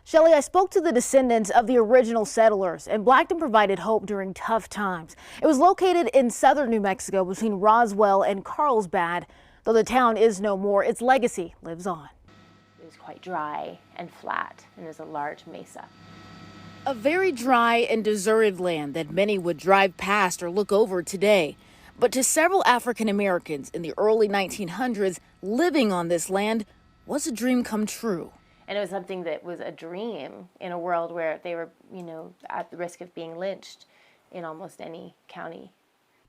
Shelley, I spoke to the descendants of the original settlers, and Blackton provided hope during tough times. It was located in southern New Mexico between Roswell and Carlsbad. Though the town is no more, its legacy lives on. It was quite dry and flat, and there's a large mesa. A very dry and deserted land that many would drive past or look over today. But to several African Americans in the early 1900s, living on this land was a dream come true. And it was something that was a dream in a world where they were, at the risk of being lynched in almost any county.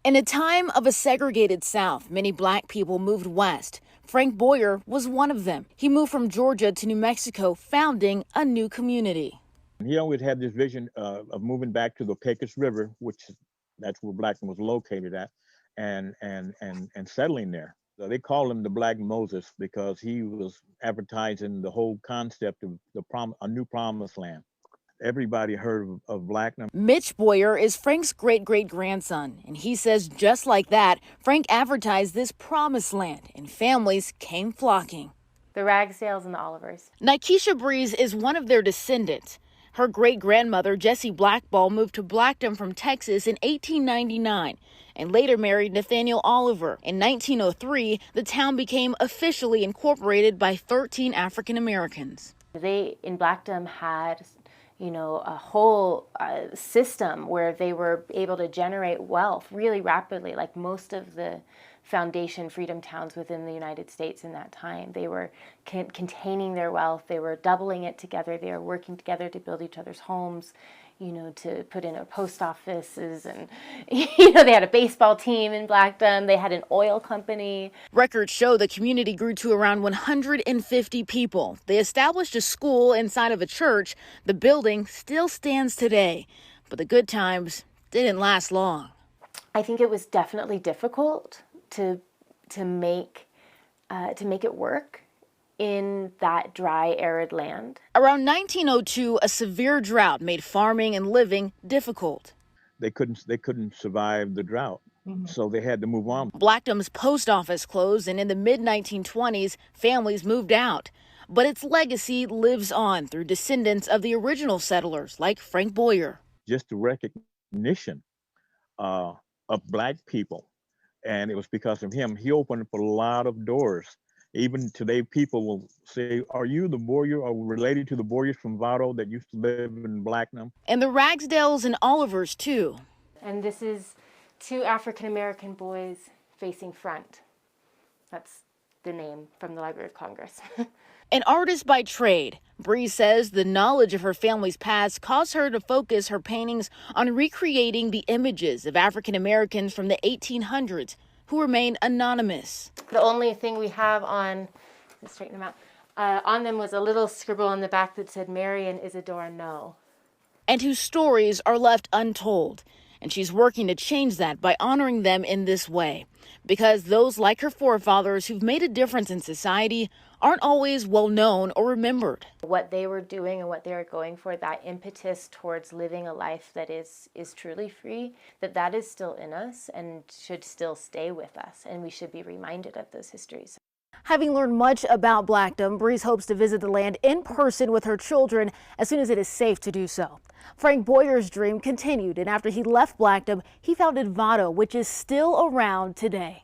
In a time of a segregated South, many black people moved west. Frank Boyer was one of them. He moved from Georgia to New Mexico, founding a new community. He always had this vision of moving back to the Pecos River, which that's where Blackton was located at, and settling there. So they call him the Black Moses because he was advertising the whole concept of a new promised land. Everybody heard of Blackton. Mitch Boyer is Frank's great-great-grandson, and he says just like that, Frank advertised this promised land, and families came flocking. The Ragsdales and the Olivers. Nikesha Breeze is one of their descendants. Her great-grandmother, Jessie Blackball, moved to Blackton from Texas in 1899 and later married Nathaniel Oliver. In 1903, the town became officially incorporated by 13 African Americans. They, in Blackton, had a whole system where they were able to generate wealth really rapidly, like most of the foundation freedom towns within the United States in that time. They were containing their wealth, they were doubling it together, they were working together to build each other's homes, to put in post offices, and they had a baseball team in Blackton, they had an oil company. Records show the community grew to around 150 people. They established a school inside of a church. The building still stands today, but the good times didn't last long. I think it was definitely difficult to make it work in that dry, arid land. Around 1902, a severe drought made farming and living difficult. They couldn't survive the drought, so they had to move on. Blackton's post office closed, and in the mid-1920s, families moved out. But its legacy lives on through descendants of the original settlers, like Frank Boyer. Just the recognition of black people. And it was because of him. He opened up a lot of doors. Even today, people will say, are you the Boyer or related to the Boyers from Vado that used to live in Blackton? And the Ragsdales and Olivers, too. And this is two African-American boys facing front. That's the name from the Library of Congress. An artist by trade, Bree says the knowledge of her family's past caused her to focus her paintings on recreating the images of African Americans from the 1800s who remain anonymous. The only thing we have on, let's straighten them out, on them was a little scribble on the back that said, Mary and Isadora No. And whose stories are left untold. And she's working to change that by honoring them in this way. Because those like her forefathers who've made a difference in society aren't always well known or remembered. What they were doing and what they were going for, that impetus towards living a life that is truly free, that is still in us and should still stay with us. And we should be reminded of those histories. Having learned much about Blackton, Breeze hopes to visit the land in person with her children as soon as it is safe to do so. Frank Boyer's dream continued, and after he left Blackton, he founded Vado, which is still around today.